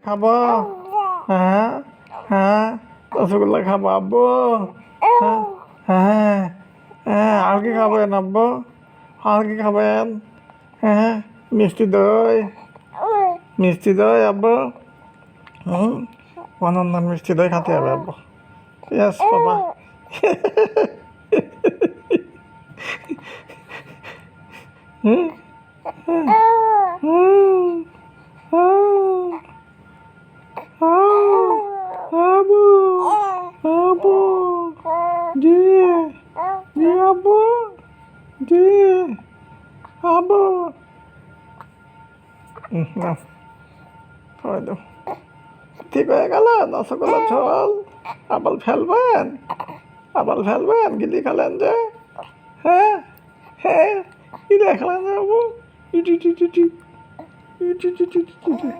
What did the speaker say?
খাবো? হ্যাঁ হ্যাঁ, রসগোল্লা খাবো আব্বু? হ্যাঁ হ্যাঁ হ্যাঁ, আর কি খাবেন আব্বু? আর কি খাবেন? হ্যাঁ, মিষ্টি দই, মিষ্টি দই আব্বু? হুম, অনন্যার মিষ্টি দই খেতে হবে আব্বু। ইয়েস বাবা। হুম হুম হুম হুম, আব্বু আব্বু, জি জি আব্বু, জি আব্বু। নাও, খাওয়াই দাও। ঠিক হয়ে গেল রসগোল্লা ঝোল? আবার ফেলবেন? আবার ফেলবেন? গিলি খেলেন যে? হ্যাঁ হ্যাঁ, কি দেখলেন বাবু? ইটি টি টি টি, ইটি টি টি টি টি।